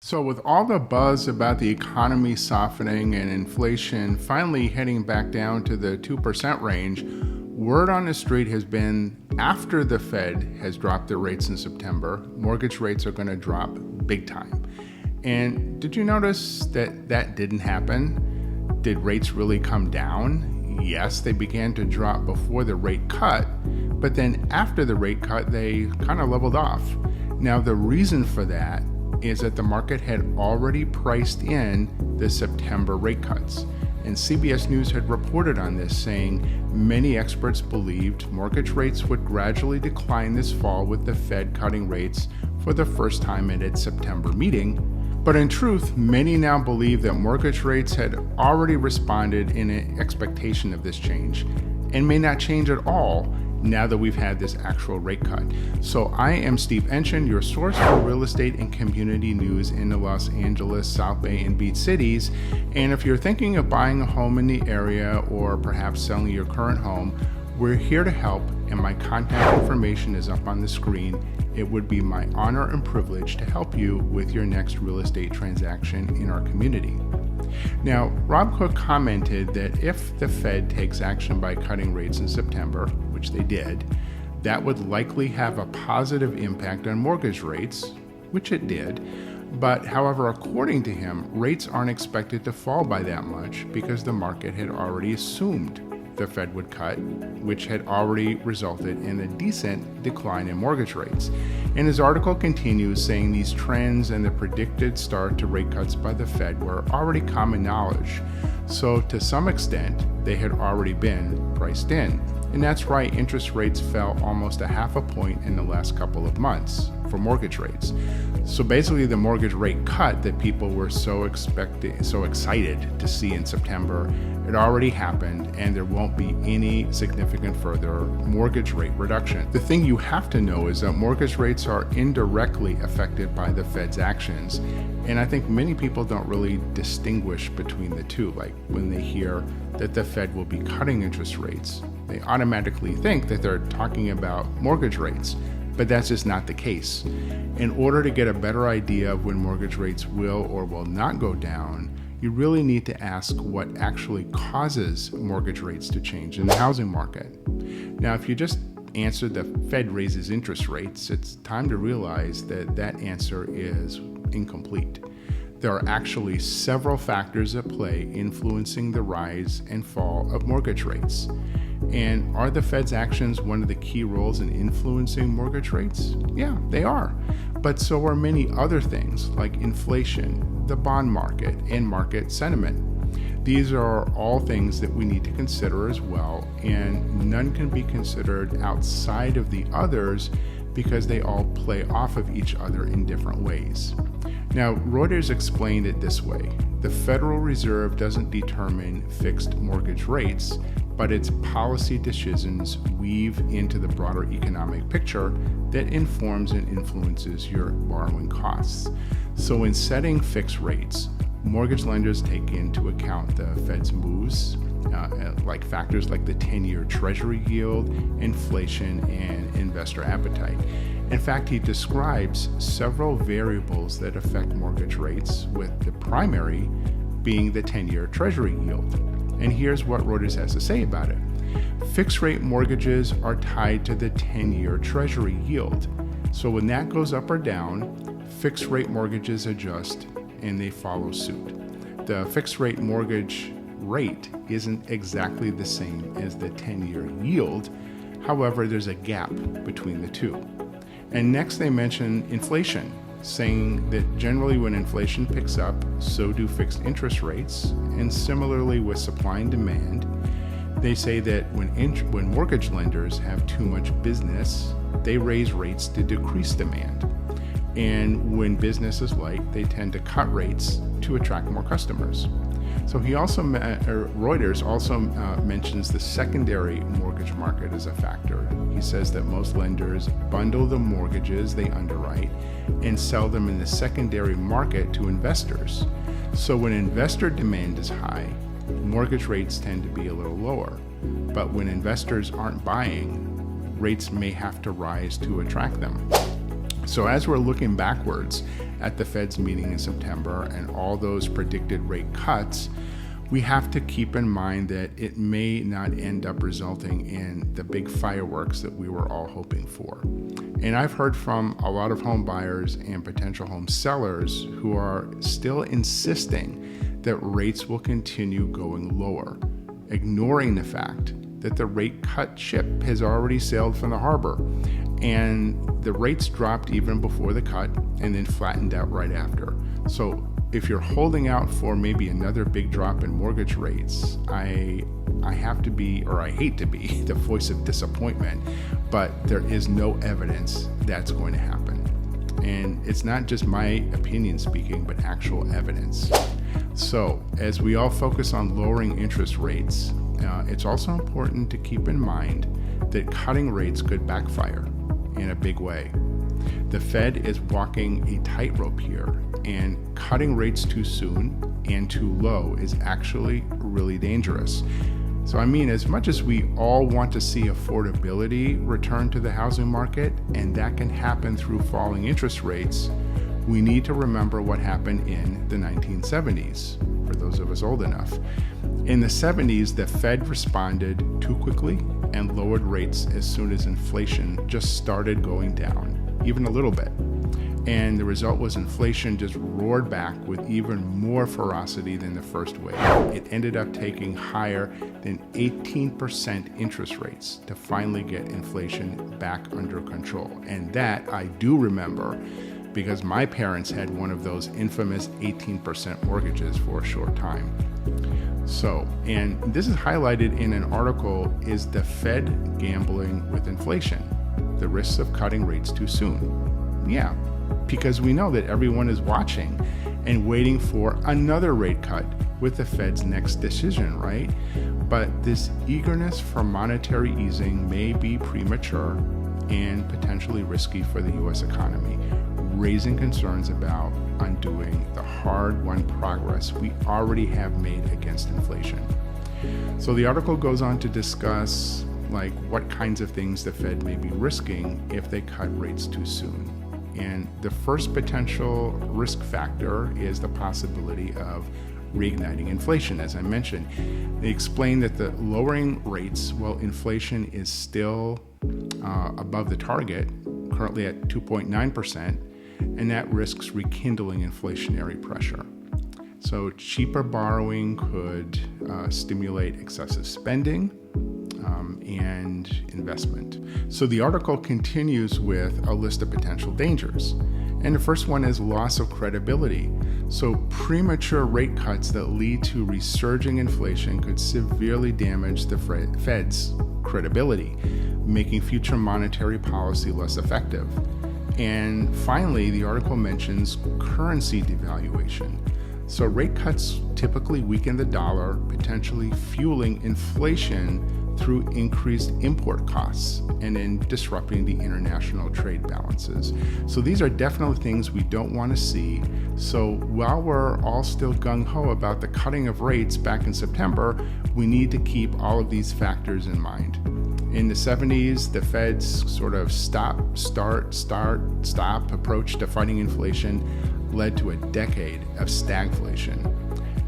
So with all the buzz about the economy softening and inflation finally heading back down to the 2% range, word on the street has been after the Fed has dropped their rates in September, mortgage rates are going to drop big time. And did you notice that that didn't happen? Did rates really come down? Yes, they began to drop before the rate cut, but then after the rate cut, they kind of leveled off. Now, the reason for that is that the market had already priced in the September rate cuts. And CBS News had reported on this, saying many experts believed mortgage rates would gradually decline this fall with the Fed cutting rates for the first time at its September meeting. But in truth, many now believe that mortgage rates had already responded in expectation of this change and may not change at all now that we've had this actual rate cut. So I am Steve Enchen, your source for real estate and community news in the Los Angeles, South Bay, and Beach cities. And if you're thinking of buying a home in the area or perhaps selling your current home, we're here to help, and my contact information is up on the screen. It would be my honor and privilege to help you with your next real estate transaction in our community. Now, Rob Cook commented that if the Fed takes action by cutting rates in September, which they did, that would likely have a positive impact on mortgage rates, which it did. But however, according to him, rates aren't expected to fall by that much because the market had already assumed the Fed would cut, which had already resulted in a decent decline in mortgage rates. And his article continues saying these trends and the predicted start to rate cuts by the Fed were already common knowledge. So to some extent, they had already been priced in. And that's right, interest rates fell almost a half a point in the last couple of months for mortgage rates. So basically the mortgage rate cut that people were so excited to see in September, it already happened, and there won't be any significant further mortgage rate reduction. The thing you have to know is that mortgage rates are indirectly affected by the Fed's actions. And I think many people don't really distinguish between the two. Like when they hear that the Fed will be cutting interest rates, they automatically think that they're talking about mortgage rates, but that's just not the case. In order to get a better idea of when mortgage rates will or will not go down, you really need to ask what actually causes mortgage rates to change in the housing market. Now, if you just answered the Fed raises interest rates, it's time to realize that that answer is incomplete. There are actually several factors at play influencing the rise and fall of mortgage rates. And are the Fed's actions one of the key roles in influencing mortgage rates? Yeah, they are. But so are many other things like inflation, the bond market, and market sentiment. These are all things that we need to consider as well, and none can be considered outside of the others because they all play off of each other in different ways. Now, Reuters explained it this way: the Federal Reserve doesn't determine fixed mortgage rates, but its policy decisions weave into the broader economic picture that informs and influences your borrowing costs. So in setting fixed rates, mortgage lenders take into account the Fed's moves, like factors like the 10-year Treasury yield, inflation, and investor appetite. In fact, he describes several variables that affect mortgage rates, with the primary being the 10-year Treasury yield. And here's what Reuters has to say about it. Fixed rate mortgages are tied to the 10-year Treasury yield. So when that goes up or down, fixed rate mortgages adjust and they follow suit. The fixed rate mortgage rate isn't exactly the same as the 10-year yield. However, there's a gap between the two. And next they mention inflation, saying that generally when inflation picks up, so do fixed interest rates. And similarly with supply and demand, they say that when mortgage lenders have too much business, they raise rates to decrease demand. And when business is light, they tend to cut rates to attract more customers. So Reuters also mentions the secondary mortgage market as a factor. He says that most lenders bundle the mortgages they underwrite and sell them in the secondary market to investors. So when investor demand is high, mortgage rates tend to be a little lower. But when investors aren't buying, rates may have to rise to attract them. So as we're looking backwards at the Fed's meeting in September and all those predicted rate cuts, we have to keep in mind that it may not end up resulting in the big fireworks that we were all hoping for. And I've heard from a lot of home buyers and potential home sellers who are still insisting that rates will continue going lower, ignoring the fact that the rate cut ship has already sailed from the harbor. And the rates dropped even before the cut and then flattened out right after. So if you're holding out for maybe another big drop in mortgage rates, I have to be, or I hate to be, the voice of disappointment, but there is no evidence that's going to happen. And it's not just my opinion speaking, but actual evidence. So as we all focus on lowering interest rates, it's also important to keep in mind that cutting rates could backfire in a big way. The Fed is walking a tightrope here, and cutting rates too soon and too low is actually really dangerous. So I mean, as much as we all want to see affordability return to the housing market, and that can happen through falling interest rates, we need to remember what happened in the 1970s, for those of us old enough. In the 70s, the Fed responded too quickly and lowered rates as soon as inflation just started going down, even a little bit. And the result was inflation just roared back with even more ferocity than the first wave. It ended up taking higher than 18% interest rates to finally get inflation back under control. And that I do remember because my parents had one of those infamous 18% mortgages for a short time. So, and this is highlighted in an article, Is the Fed Gambling with Inflation? The Risks of Cutting Rates Too Soon. Yeah, because we know that everyone is watching and waiting for another rate cut with the Fed's next decision, right? But this eagerness for monetary easing may be premature and potentially risky for the U.S. economy, raising concerns about undoing the hard-won progress we already have made against inflation. So the article goes on to discuss what kinds of things the Fed may be risking if they cut rates too soon. And the first potential risk factor is the possibility of reigniting inflation. As I mentioned, they explain that the lowering rates while inflation is still above the target, currently at 2.9%, and that risks rekindling inflationary pressure. So cheaper borrowing could stimulate excessive spending and investment. So the article continues with a list of potential dangers. And the first one is loss of credibility. So premature rate cuts that lead to resurging inflation could severely damage the Fed's credibility, making future monetary policy less effective. And finally, the article mentions currency devaluation. So rate cuts typically weaken the dollar, potentially fueling inflation through increased import costs and then disrupting the international trade balances. So these are definitely things we don't want to see. So while we're all still gung-ho about the cutting of rates back in September, we need to keep all of these factors in mind. In the 70s, the Fed's sort of stop, start, stop approach to fighting inflation led to a decade of stagflation.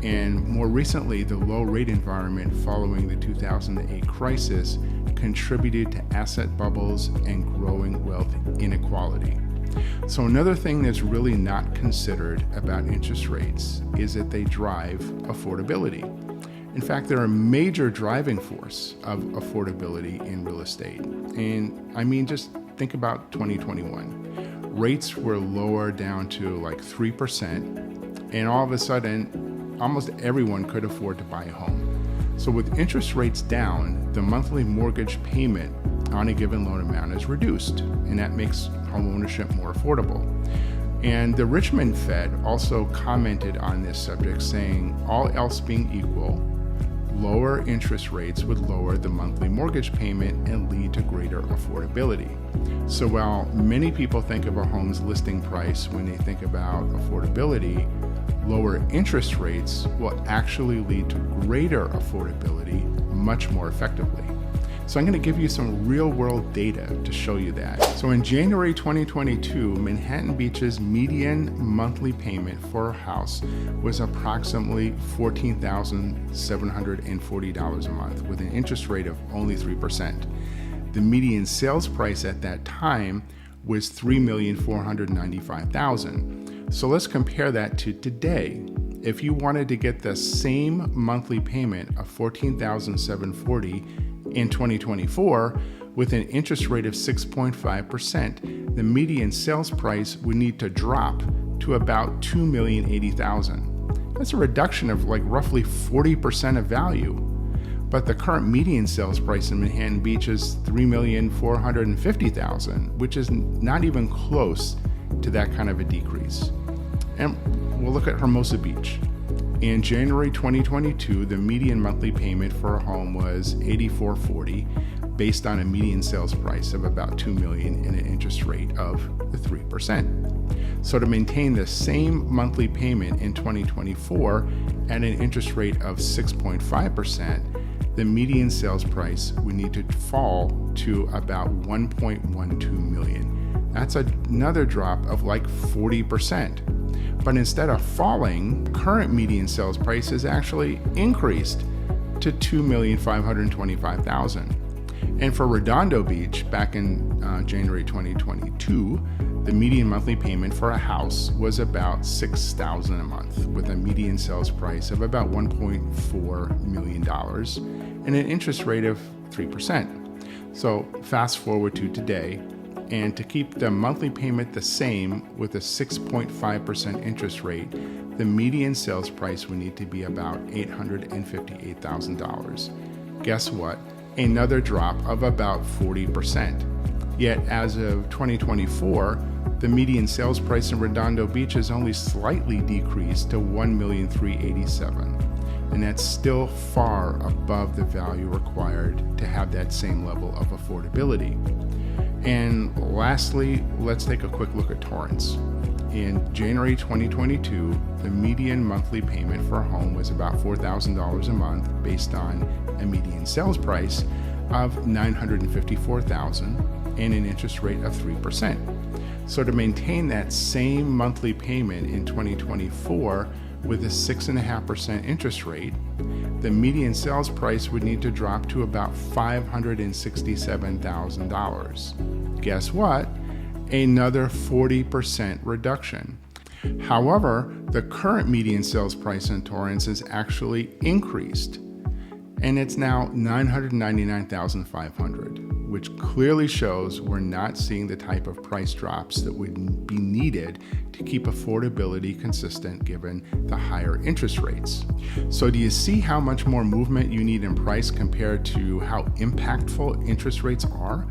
And more recently, the low rate environment following the 2008 crisis contributed to asset bubbles and growing wealth inequality. So another thing that's really not considered about interest rates is that they drive affordability. In fact, they're a major driving force of affordability in real estate. And I mean, just think about 2021. Rates were lower down to 3%, and all of a sudden, almost everyone could afford to buy a home. So with interest rates down, the monthly mortgage payment on a given loan amount is reduced, and that makes home ownership more affordable. And the Richmond Fed also commented on this subject, saying, all else being equal, lower interest rates would lower the monthly mortgage payment and lead to greater affordability. So while many people think of a home's listing price when they think about affordability, lower interest rates will actually lead to greater affordability much more effectively. So I'm going to give you some real world data to show you that. So in January 2022, Manhattan Beach's median monthly payment for a house was approximately $14,740 a month with an interest rate of only 3%. The median sales price at that time was $3,495,000. So let's compare that to today. If you wanted to get the same monthly payment of $14,740 in 2024 with an interest rate of 6.5%, the median sales price would need to drop to about $2,080,000. That's a reduction of like roughly 40% of value. But the current median sales price in Manhattan Beach is $3,450,000, which is not even close to that kind of a decrease. And we'll look at Hermosa Beach. In January 2022, the median monthly payment for a home was $8,440, based on a median sales price of about $2 million and an interest rate of 3%. So to maintain the same monthly payment in 2024 at an interest rate of 6.5%, the median sales price would need to fall to about $1.12 million. That's another drop of like 40%. But instead of falling, current median sales price has actually increased to $2,525,000. And for Redondo Beach, back in January 2022, the median monthly payment for a house was about $6,000 a month, with a median sales price of about $1.4 million and an interest rate of 3%. So fast forward to today, and to keep the monthly payment the same with a 6.5% interest rate, the median sales price would need to be about $858,000. Guess what? Another drop of about 40%. Yet as of 2024, the median sales price in Redondo Beach has only slightly decreased to $1,387,000. And that's still far above the value required to have that same level of affordability. And lastly, let's take a quick look at Torrance. In January 2022, the median monthly payment for a home was about $4,000 a month based on a median sales price of $954,000 and an interest rate of 3%. So to maintain that same monthly payment in 2024 with a 6.5% interest rate, the median sales price would need to drop to about $567,000. Guess what? Another 40% reduction. However, the current median sales price in Torrance has actually increased, and it's now $999,500, which clearly shows we're not seeing the type of price drops that would be needed to keep affordability consistent given the higher interest rates. So do you see how much more movement you need in price compared to how impactful interest rates are?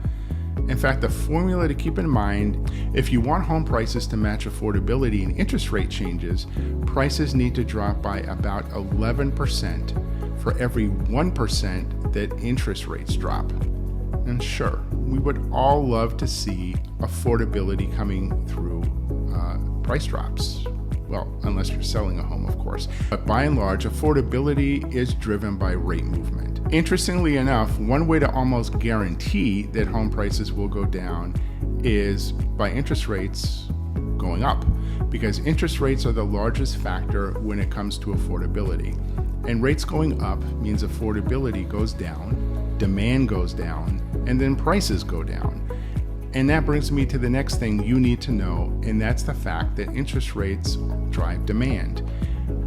In fact, the formula to keep in mind, if you want home prices to match affordability and interest rate changes, prices need to drop by about 11% for every 1% that interest rates drop. And sure, we would all love to see affordability coming through price drops. Well, unless you're selling a home, of course. But by and large, affordability is driven by rate movement. Interestingly enough, one way to almost guarantee that home prices will go down is by interest rates going up, because interest rates are the largest factor when it comes to affordability. And rates going up means affordability goes down, demand goes down, and then prices go down. And that brings me to the next thing you need to know, and that's the fact that interest rates drive demand.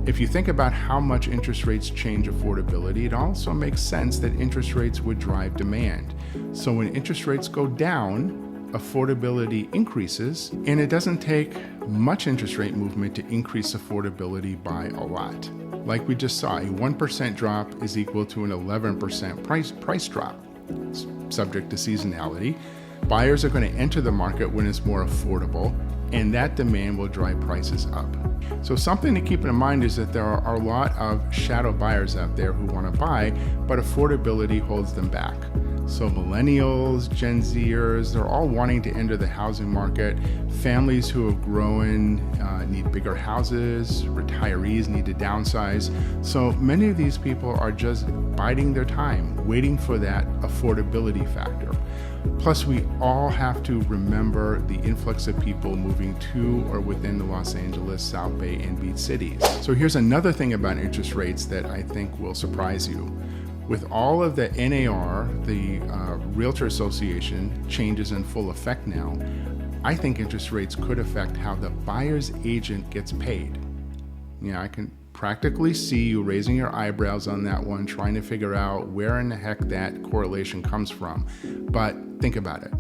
If you think about how much interest rates change affordability, it also makes sense that interest rates would drive demand. So when interest rates go down, affordability increases, and it doesn't take much interest rate movement to increase affordability by a lot. Like we just saw, a 1% drop is equal to an 11% price drop. It's subject to seasonality. Buyers are going to enter the market when it's more affordable, and that demand will drive prices up. So something to keep in mind is that there are a lot of shadow buyers out there who want to buy, but affordability holds them back. So millennials, Gen Zers, they're all wanting to enter the housing market. Families who have grown need bigger houses. Retirees need to downsize. So many of these people are just biding their time, waiting for that affordability factor. Plus, we all have to remember the influx of people moving to or within the Los Angeles, South Bay, and Beach cities. So here's another thing about interest rates that I think will surprise you. With all of the NAR, the Realtor Association, changes in full effect now, I think interest rates could affect how the buyer's agent gets paid. Yeah, I can practically see you raising your eyebrows on that one, trying to figure out where in the heck that correlation comes from. But think about it.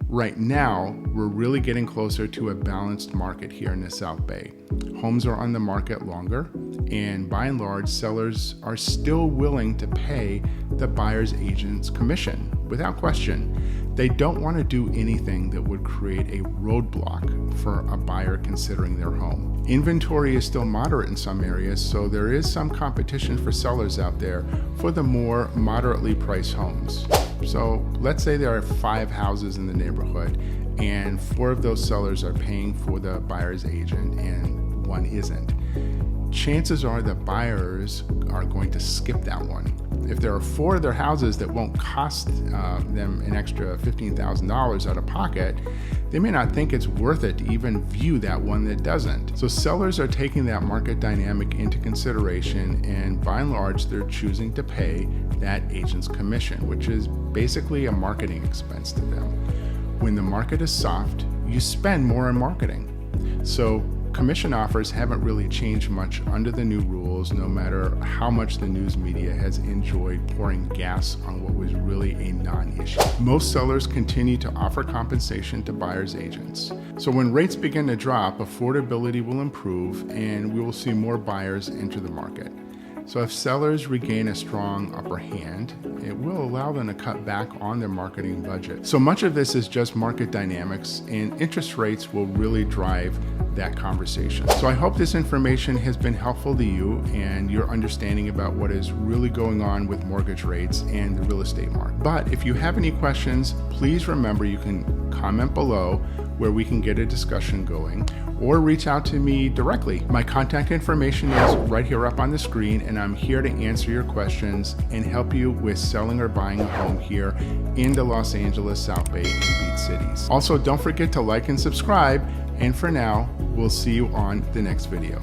Right now, we're really getting closer to a balanced market here in the South Bay. Homes are on the market longer, and by and large, sellers are still willing to pay the buyer's agent's commission, without question. They don't want to do anything that would create a roadblock for a buyer considering their home. Inventory is still moderate in some areas, so there is some competition for sellers out there for the more moderately priced homes. So let's say there are 5 houses in the neighborhood, and 4 of those sellers are paying for the buyer's agent and 1 isn't. Chances are the buyers are going to skip that one. If there are 4 of their houses that won't cost them an extra $15,000 out of pocket, they may not think it's worth it to even view that one that doesn't. So sellers are taking that market dynamic into consideration, and by and large, they're choosing to pay that agent's commission, which is basically a marketing expense to them. When the market is soft, you spend more on marketing. So commission offers haven't really changed much under the new rules, no matter how much the news media has enjoyed pouring gas on what was really a non-issue. Most sellers continue to offer compensation to buyer's agents. So when rates begin to drop, affordability will improve and we will see more buyers enter the market. So if sellers regain a strong upper hand, it will allow them to cut back on their marketing budget. So much of this is just market dynamics, and interest rates will really drive that conversation. So I hope this information has been helpful to you and your understanding about what is really going on with mortgage rates and the real estate market. But if you have any questions, please remember you can comment below where we can get a discussion going, or reach out to me directly. My contact information is right here up on the screen, and I'm here to answer your questions and help you with selling or buying a home here in the Los Angeles, South Bay, and Beach cities. Also, don't forget to like and subscribe, and for now, we'll see you on the next video.